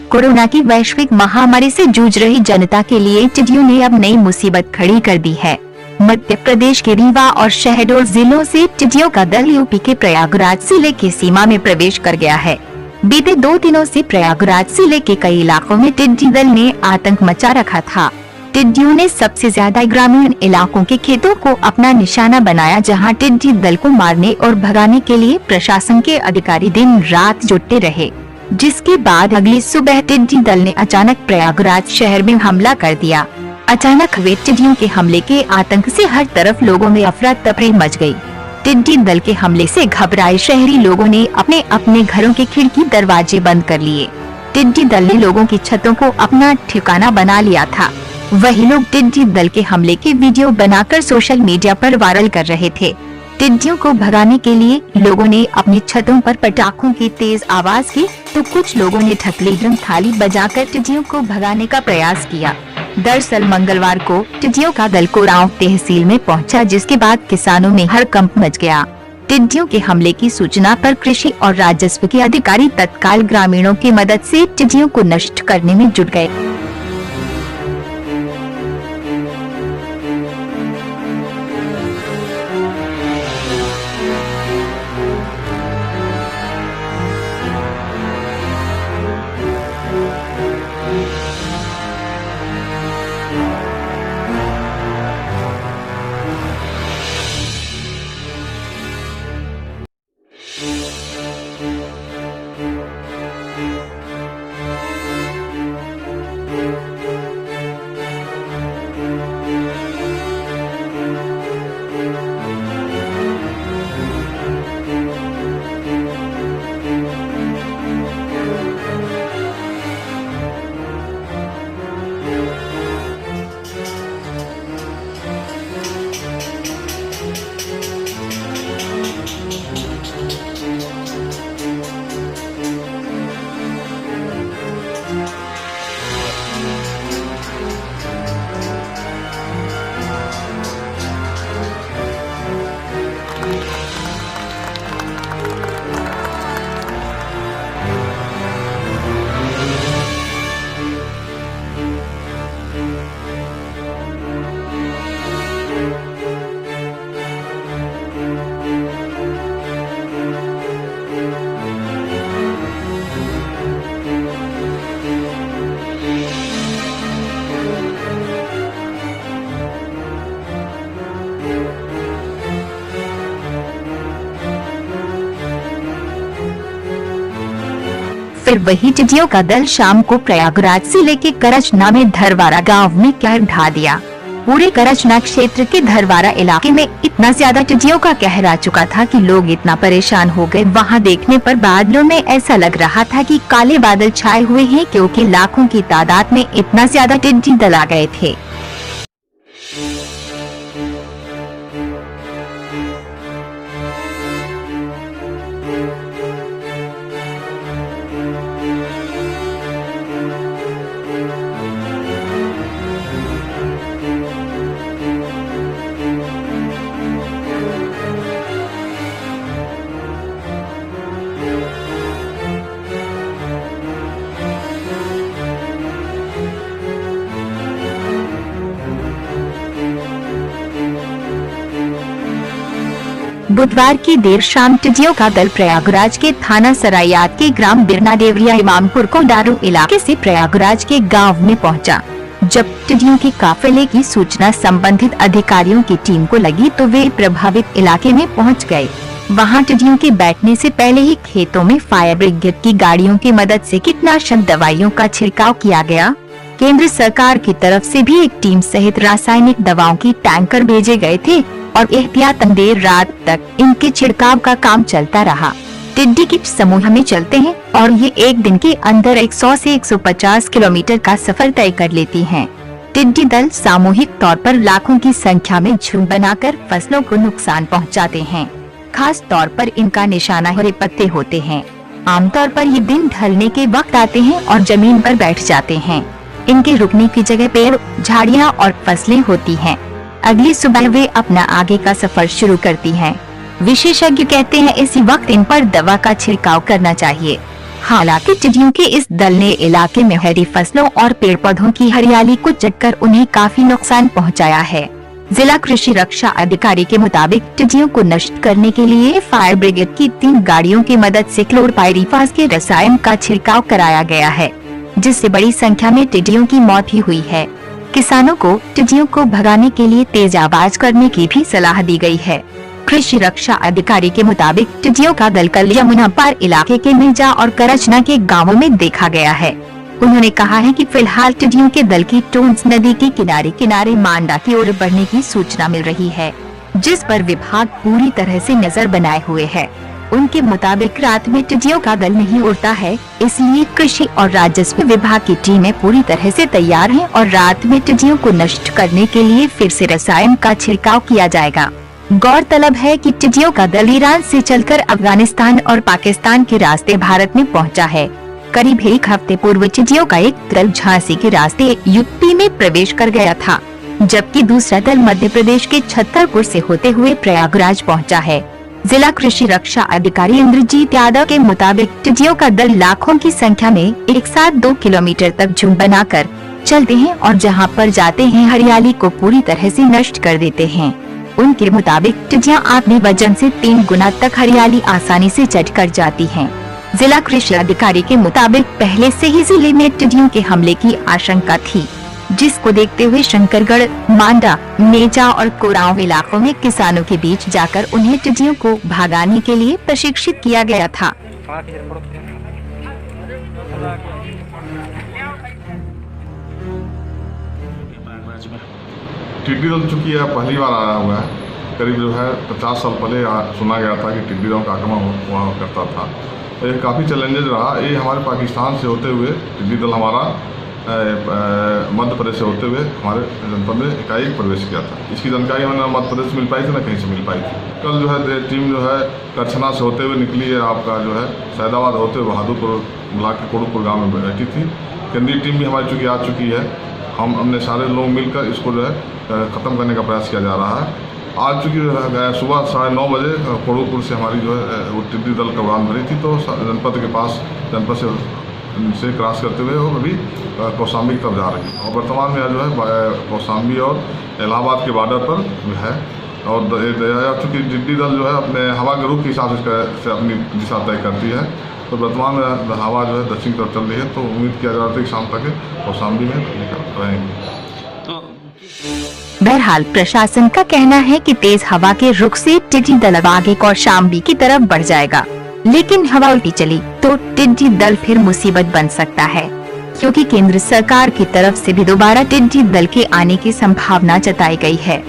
Corona की वैश्विक महामारी से जूझ रही जनता के लिए टिड्डियों ने अब नई मुसीबत खड़ी कर दी है। मध्य प्रदेश के रीवा और शहडोल जिलों से टिड्डियों का दल यूपी के प्रयागराज जिले की सीमा में प्रवेश कर गया है। बीते 2 दिनों से प्रयागराज जिले के कई इलाकों में टिड्डी दल ने आतंक मचा रखा था। टिड्डियों ने सबसे ज्यादा ग्रामीण इलाकों के खेतों को अपना निशाना बनाया, जहां टिड्डी दल को मारने और भगाने के लिए प्रशासन के अधिकारी दिन रात जुटे रहे, जिसके बाद अगली सुबह टिड्डी दल ने अचानक प्रयागराज शहर में हमला कर दिया। अचानक हुए टिड्डियों के हमले के आतंक से हर तरफ लोगों में अफरा तफरी मच गई। टिड्डी दल के हमले से घबराए शहरी लोगों ने अपने अपने घरों के खिड़की दरवाजे बंद कर लिए। टिड्डी दल ने लोगों की छतों को अपना ठिकाना बना लिया था। वही लोग टिड्डी दल के हमले के वीडियो बनाकर सोशल मीडिया पर वायरल कर रहे थे। टिड्डियों को भगाने के लिए लोगों ने अपनी छतों पर पटाखों की तेज आवाज की, तो कुछ लोगों ने ढकली ड्रम थाली बजाकर टिड्डियों को भगाने का प्रयास किया। दरअसल मंगलवार को टिड्डियों का दल कोरांव तहसील में पहुंचा, जिसके बाद किसानों में हड़कंप मच गया। टिड्डियों के हमले की सूचना पर कृषि और राजस्व के अधिकारी तत्काल ग्रामीणों की मदद से टिड्डियों को नष्ट करने में जुट गए। फिर वही टिड्डियों का दल शाम को प्रयागराज जिले के करचना में धरवारा गांव में कहर ढा दिया। पूरे करचना क्षेत्र के धरवारा इलाके में इतना ज्यादा टिड्डियों का कहर आ चुका था कि लोग इतना परेशान हो गए। वहां देखने पर बादलों में ऐसा लग रहा था कि काले बादल छाए हुए हैं, क्योंकि लाखों की तादाद में इतना ज्यादा टिड्डी दल आ गए थे। बुधवार की देर शाम टिड्डियों का दल प्रयागराज के थाना सरायात के ग्राम बिरना देवरिया इमामपुर कोडारू इलाके से प्रयागराज के गांव में पहुंचा। जब टिड्डियों के काफिले की सूचना संबंधित अधिकारियों की टीम को लगी तो वे प्रभावित इलाके में पहुंच गए। वहां टिड्डियों के बैठने से पहले ही खेतों में फायर ब्रिगेड की गाड़ियों की मदद से कीटनाशक दवाइयों का छिड़काव किया गया। केंद्र सरकार की तरफ से भी एक टीम सहित रासायनिक दवाओं की टैंकर भेजे गए थे और एहतियातन देर रात तक इनके छिड़काव का काम चलता रहा। टिड्डी कीट समूह में चलते हैं और ये एक दिन के अंदर 100 से 150 किलोमीटर का सफर तय कर लेती हैं। टिड्डी दल सामूहिक तौर पर लाखों की संख्या में झुंड बनाकर फसलों को नुकसान पहुंचाते हैं। खास तौर पर इनका निशाना हरे पत्ते होते हैं। आमतौर पर ये दिन ढलने के वक्त आते हैं और जमीन पर बैठ जाते हैं। इनके रुकने की जगह पेड़, झाड़ियां और फसलें होती हैं। अगली सुबह वे अपना आगे का सफर शुरू करती हैं। विशेषज्ञ कहते हैं इसी वक्त इन पर दवा का छिड़काव करना चाहिए। हालांकि टिड्डियों के इस दल ने इलाके में हरी फसलों और पेड़ पौधों की हरियाली को चटकर उन्हें काफी नुकसान पहुंचाया है। जिला कृषि रक्षा अधिकारी के मुताबिक टिड्डियों को नष्ट करने के लिए फायर ब्रिगेड की 3 गाड़ियों की मदद से क्लोरपाइरीफास के रसायन का छिड़काव कराया गया है, जिससे बड़ी संख्या में टिड्डियों की मौत भी हुई है। किसानों को टिड्डियों को भगाने के लिए तेज आवाज करने की भी सलाह दी गई है। कृषि रक्षा अधिकारी के मुताबिक टिड्डियों का दल कल यमुना पार इलाके के मिर्जा और करचना के गांवों में देखा गया है। उन्होंने कहा है कि फिलहाल टिड्डियों के दल की टोंस नदी के किनारे मांडा की ओर बढ़ने की सूचना मिल रही है, जिस पर विभाग पूरी तरह से नजर बनाए हुए है। उनके मुताबिक रात में टिड्डियों का दल नहीं उड़ता है, इसलिए कृषि और राजस्व विभाग की टीमें पूरी तरह से तैयार हैं और रात में टिड्डियों को नष्ट करने के लिए फिर से रसायन का छिड़काव किया जाएगा। गौरतलब है कि टिड्डियों का दल ईरान से चलकर अफगानिस्तान और पाकिस्तान के रास्ते भारत में पहुंचा है। करीब 1 हफ्ते पूर्व टिड्डियों का एक दल झांसी के रास्ते यूपी में प्रवेश कर गया था, जबकि दूसरा दल मध्य प्रदेश के छतरपुर से होते हुए प्रयागराज पहुंचा है। जिला कृषि रक्षा अधिकारी इंद्रजीत यादव के मुताबिक टिड्डियों का दल लाखों की संख्या में एक साथ 2 किलोमीटर तक झुंड बनाकर चलते हैं और जहां पर जाते हैं हरियाली को पूरी तरह से नष्ट कर देते हैं। उनके मुताबिक टिड्डियां अपने वजन से 3 गुना तक हरियाली आसानी से चट कर जाती हैं। जिला कृषि अधिकारी के मुताबिक पहले से ही जिले में टिड्डियों के हमले की आशंका थी, जिसको देखते हुए शंकरगढ़, मांडा, मेजा और कोरांव इलाकों में किसानों के बीच जाकर उन्हें टिड्डियों को भगाने के लिए प्रशिक्षित किया गया था। टिड्डी दल चूँकि यह पहली बार आया हुआ है, करीब जो है 50 साल पहले सुना गया था कि टिड्डी दल का आक्रमण हुआ करता था। तो ये काफ़ी चैलेंजेज रहा। ये हमारे पाकिस्तान से होते हुए टिड्डी दल हमारा मध्य प्रदेश से होते हुए हमारे जनपद में एकाएक प्रवेश किया था। इसकी जानकारी हमें ना मध्य प्रदेश से मिल पाई थी, ना कहीं से मिल पाई थी। कल जो है टीम जो है करछना से होते हुए निकली है, आपका जो है सैदाबाद होते हुए बहादुरपुर ब्लॉक के कोड़ूपुर गाँव में बैठी थी। केंद्रीय टीम भी हमारी चूँकि आ चुकी है। हम अपने सारे लोग मिलकर इसको जो है ख़त्म करने का प्रयास किया जा रहा है। आज चूँकि सुबह 9:30 बजे कोड़ूपुर से हमारी जो है वो टिड्डी दल का उड़ान भरी थी, तो जनपद के पास जनपद से क्रॉस करते हुए वो अभी कौशाम्बी की तरफ जा रही है और वर्तमान में जो है कौशाम्बी और इलाहाबाद के बॉर्डर पर है। और चूँकि टिड्डी दल जो है अपने हवा के रुख के हिसाब से अपनी दिशा तय करती है, तो वर्तमान में हवा जो है दक्षिण तरफ चल रही है, तो उम्मीद किया जा रहा है कि शाम तक कौशाम्बी में रहेंगे। बहरहाल प्रशासन का कहना है कि तेज हवा के रुख से टिड्डी दल अब आगे कौशाम्बी की तरफ बढ़ जाएगा, लेकिन हवा उल्टी चली तो टिड्डी दल फिर मुसीबत बन सकता है, क्योंकि केंद्र सरकार की तरफ से भी दोबारा टिड्डी दल के आने की संभावना जताई गई है।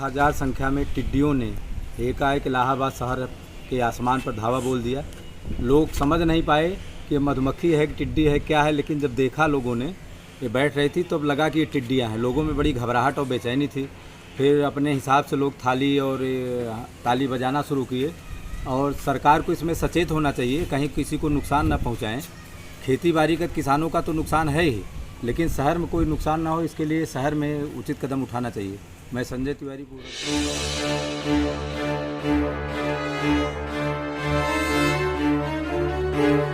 हजार संख्या में टिड्डियों ने एकाएक इलाहाबाद शहर के आसमान पर धावा बोल दिया। लोग समझ नहीं पाए कि मधुमक्खी है कि टिड्डी है क्या है, लेकिन जब देखा लोगों ने ये बैठ रही थी तो अब लगा कि ये टिड्डियाँ हैं। लोगों में बड़ी घबराहट और बेचैनी थी। फिर अपने हिसाब से लोग थाली और ताली बजाना शुरू किए। और सरकार को इसमें सचेत होना चाहिए, कहीं किसी को नुकसान न पहुंचाएं। खेती बाड़ी का किसानों का तो नुकसान है ही, लेकिन शहर में कोई नुकसान ना हो, इसके लिए शहर में उचित कदम उठाना चाहिए। मैं संजय तिवारी बोल रहा हूँ।